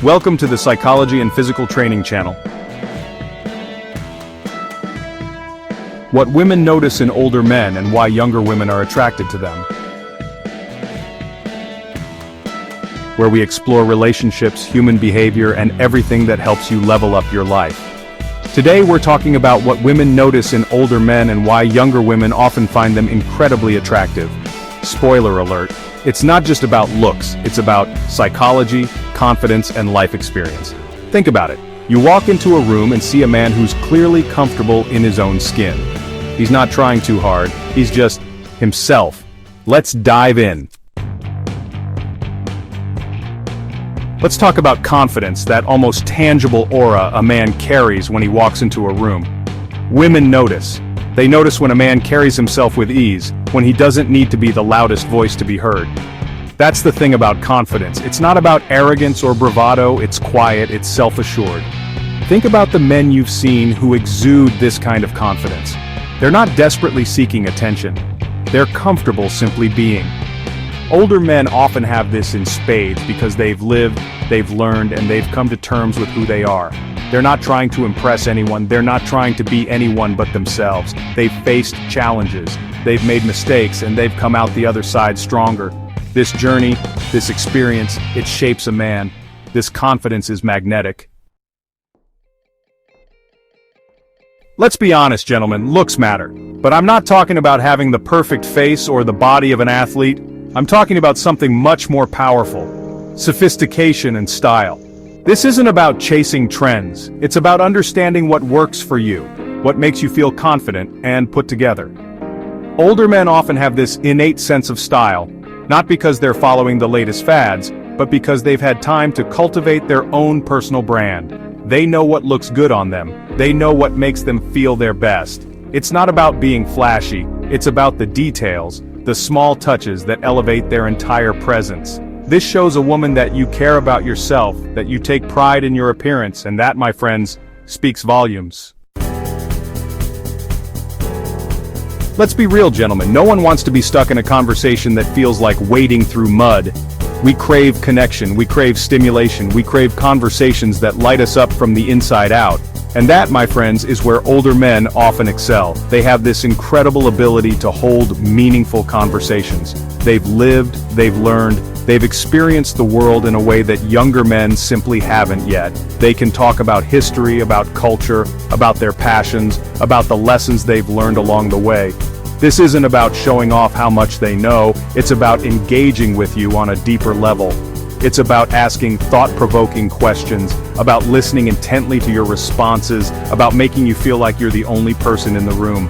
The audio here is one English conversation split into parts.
Welcome to the Psychology and Physical Training channel. What women notice in older men and why younger women are attracted to them. Where we explore relationships, human behavior, and everything that helps you level up your life. Today we're talking about what women notice in older men and why younger women often find them incredibly attractive. Spoiler alert, it's not just about looks, it's about psychology, confidence, and life experience. Think about it. You walk into a room and see a man who's clearly comfortable in his own skin. He's not trying too hard, he's just himself. Let's dive in. Let's talk about confidence, that almost tangible aura a man carries when he walks into a room. Women notice. They notice when a man carries himself with ease, when he doesn't need to be the loudest voice to be heard. That's the thing about confidence. It's not about arrogance or bravado, it's quiet, it's self-assured. Think about the men you've seen who exude this kind of confidence. They're not desperately seeking attention. They're comfortable simply being. Older men often have this in spades because they've lived, they've learned, and they've come to terms with who they are. They're not trying to impress anyone, they're not trying to be anyone but themselves. They've faced challenges, they've made mistakes, and they've come out the other side stronger. This journey, this experience, it shapes a man. This confidence is magnetic. Let's be honest, gentlemen, looks matter. But I'm not talking about having the perfect face or the body of an athlete. I'm talking about something much more powerful. Sophistication and style. This isn't about chasing trends. It's about understanding what works for you, what makes you feel confident and put together. Older men often have this innate sense of style, not because they're following the latest fads, but because they've had time to cultivate their own personal brand. They know what looks good on them. They know what makes them feel their best. It's not about being flashy. It's about the details, the small touches that elevate their entire presence. This shows a woman that you care about yourself, that you take pride in your appearance, and that, my friends, speaks volumes. Let's be real, gentlemen. No one wants to be stuck in a conversation that feels like wading through mud. We crave connection, we crave stimulation, we crave conversations that light us up from the inside out. And that, my friends, is where older men often excel. They have this incredible ability to hold meaningful conversations. They've lived, they've learned, they've experienced the world in a way that younger men simply haven't yet. They can talk about history, about culture, about their passions, about the lessons they've learned along the way. This isn't about showing off how much they know, it's about engaging with you on a deeper level. It's about asking thought-provoking questions, about listening intently to your responses, about making you feel like you're the only person in the room.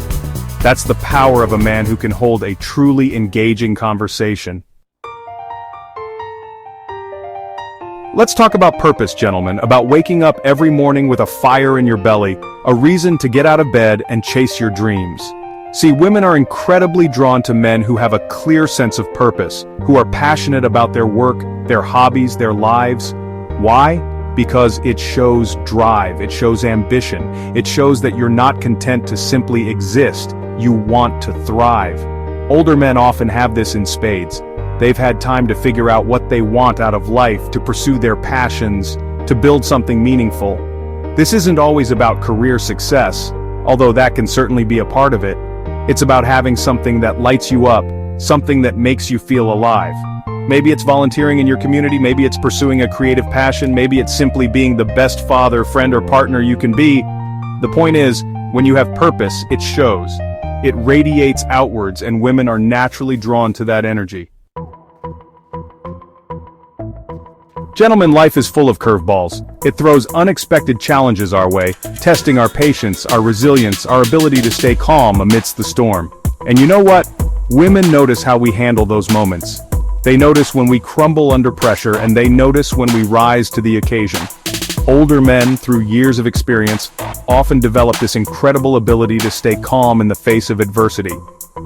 That's the power of a man who can hold a truly engaging conversation. Let's talk about purpose, gentlemen, about waking up every morning with a fire in your belly, a reason to get out of bed and chase your dreams. See, women are incredibly drawn to men who have a clear sense of purpose, who are passionate about their work, their hobbies, their lives. Why? Because it shows drive, it shows ambition, it shows that you're not content to simply exist, you want to thrive. Older men often have this in spades. They've had time to figure out what they want out of life, to pursue their passions, to build something meaningful. This isn't always about career success, although that can certainly be a part of it. It's about having something that lights you up, something that makes you feel alive. Maybe it's volunteering in your community, maybe it's pursuing a creative passion, maybe it's simply being the best father, friend, or partner you can be. The point is, when you have purpose, it shows. It radiates outwards, and women are naturally drawn to that energy. Gentlemen, life is full of curveballs. It throws unexpected challenges our way, testing our patience, our resilience, our ability to stay calm amidst the storm. And you know what? Women notice how we handle those moments. They notice when we crumble under pressure, and they notice when we rise to the occasion. Older men, through years of experience, often develop this incredible ability to stay calm in the face of adversity.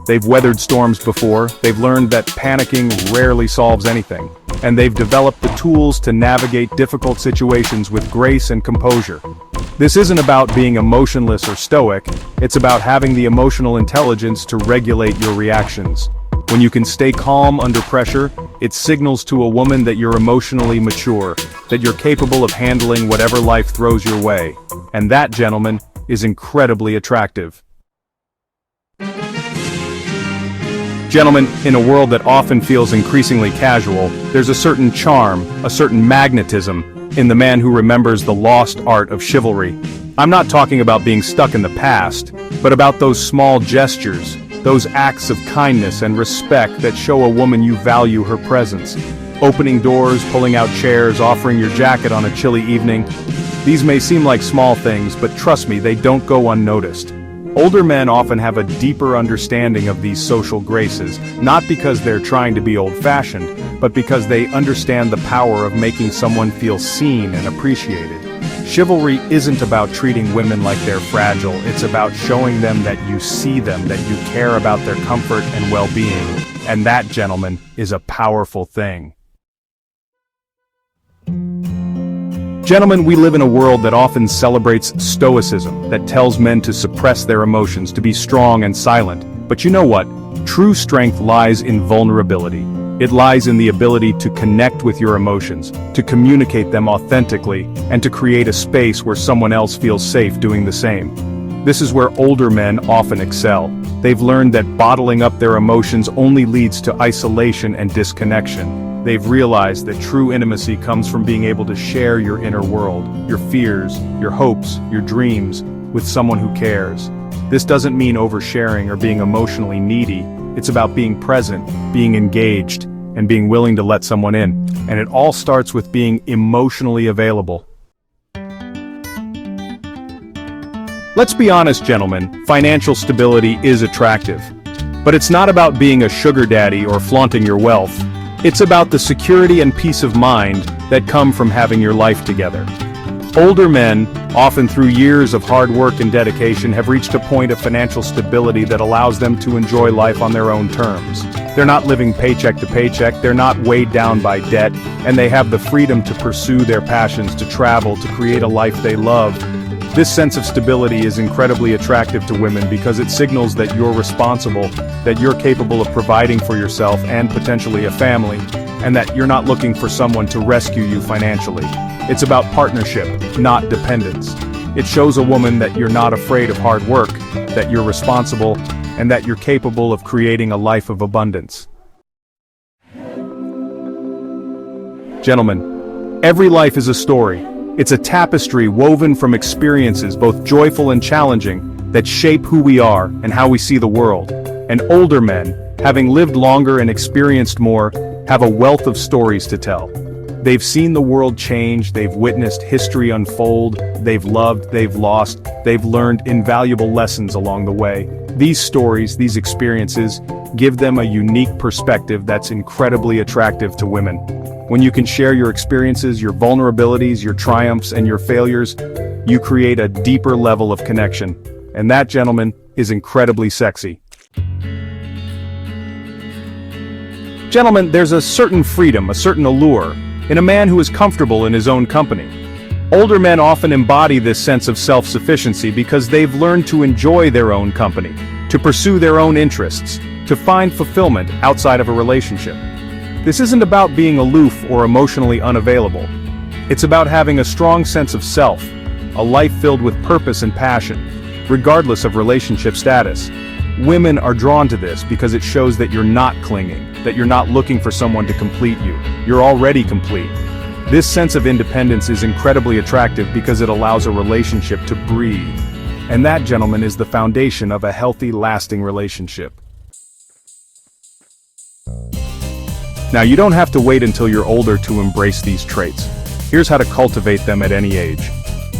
They've weathered storms before, they've learned that panicking rarely solves anything, and they've developed the tools to navigate difficult situations with grace and composure. This isn't about being emotionless or stoic, it's about having the emotional intelligence to regulate your reactions. When you can stay calm under pressure, it signals to a woman that you're emotionally mature, that you're capable of handling whatever life throws your way. And that, gentlemen, is incredibly attractive. Gentlemen, in a world that often feels increasingly casual, there's a certain charm, a certain magnetism, in the man who remembers the lost art of chivalry. I'm not talking about being stuck in the past, but about those small gestures, those acts of kindness and respect that show a woman you value her presence. Opening doors, pulling out chairs, offering your jacket on a chilly evening. These may seem like small things, but trust me, they don't go unnoticed. Older men often have a deeper understanding of these social graces, not because they're trying to be old-fashioned, but because they understand the power of making someone feel seen and appreciated. Chivalry isn't about treating women like they're fragile, it's about showing them that you see them, that you care about their comfort and well-being. And that, gentlemen, is a powerful thing. Gentlemen, we live in a world that often celebrates stoicism, that tells men to suppress their emotions, to be strong and silent. But you know what? True strength lies in vulnerability. It lies in the ability to connect with your emotions, to communicate them authentically, and to create a space where someone else feels safe doing the same. This is where older men often excel. They've learned that bottling up their emotions only leads to isolation and disconnection. They've realized that true intimacy comes from being able to share your inner world, your fears, your hopes, your dreams, with someone who cares. This doesn't mean oversharing or being emotionally needy. It's about being present, being engaged, and being willing to let someone in. And it all starts with being emotionally available. Let's be honest, gentlemen, financial stability is attractive. But it's not about being a sugar daddy or flaunting your wealth. It's about the security and peace of mind that come from having your life together. Older men, often through years of hard work and dedication, have reached a point of financial stability that allows them to enjoy life on their own terms. They're not living paycheck to paycheck, they're not weighed down by debt, and they have the freedom to pursue their passions, to travel, to create a life they love. This sense of stability is incredibly attractive to women because it signals that you're responsible, that you're capable of providing for yourself and potentially a family, and that you're not looking for someone to rescue you financially. It's about partnership, not dependence. It shows a woman that you're not afraid of hard work, that you're responsible, and that you're capable of creating a life of abundance. Gentlemen, every life is a story. It's a tapestry woven from experiences, both joyful and challenging, that shape who we are and how we see the world. And older men, having lived longer and experienced more, have a wealth of stories to tell. They've seen the world change, they've witnessed history unfold, they've loved, they've lost, they've learned invaluable lessons along the way. These stories, these experiences, give them a unique perspective that's incredibly attractive to women. When you can share your experiences, your vulnerabilities, your triumphs, and your failures, you create a deeper level of connection. And that, gentlemen, is incredibly sexy. Gentlemen, there's a certain freedom, a certain allure, in a man who is comfortable in his own company. Older men often embody this sense of self-sufficiency because they've learned to enjoy their own company, to pursue their own interests, to find fulfillment outside of a relationship. This isn't about being aloof or emotionally unavailable. It's about having a strong sense of self, a life filled with purpose and passion, regardless of relationship status. Women are drawn to this because it shows that you're not clinging, that you're not looking for someone to complete you. You're already complete. This sense of independence is incredibly attractive because it allows a relationship to breathe. And that, gentlemen, is the foundation of a healthy, lasting relationship. Now, you don't have to wait until you're older to embrace these traits. Here's how to cultivate them at any age.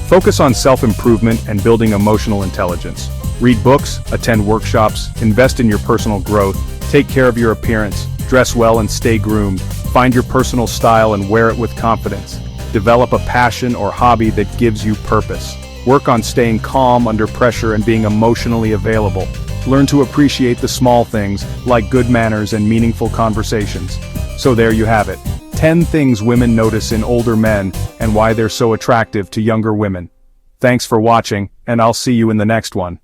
Focus on self-improvement and building emotional intelligence. Read books, attend workshops, invest in your personal growth, take care of your appearance, dress well and stay groomed, find your personal style and wear it with confidence. Develop a passion or hobby that gives you purpose. Work on staying calm under pressure and being emotionally available. Learn to appreciate the small things, like good manners and meaningful conversations. So there you have it. 10 things women notice in older men and why they're so attractive to younger women. Thanks for watching, and I'll see you in the next one.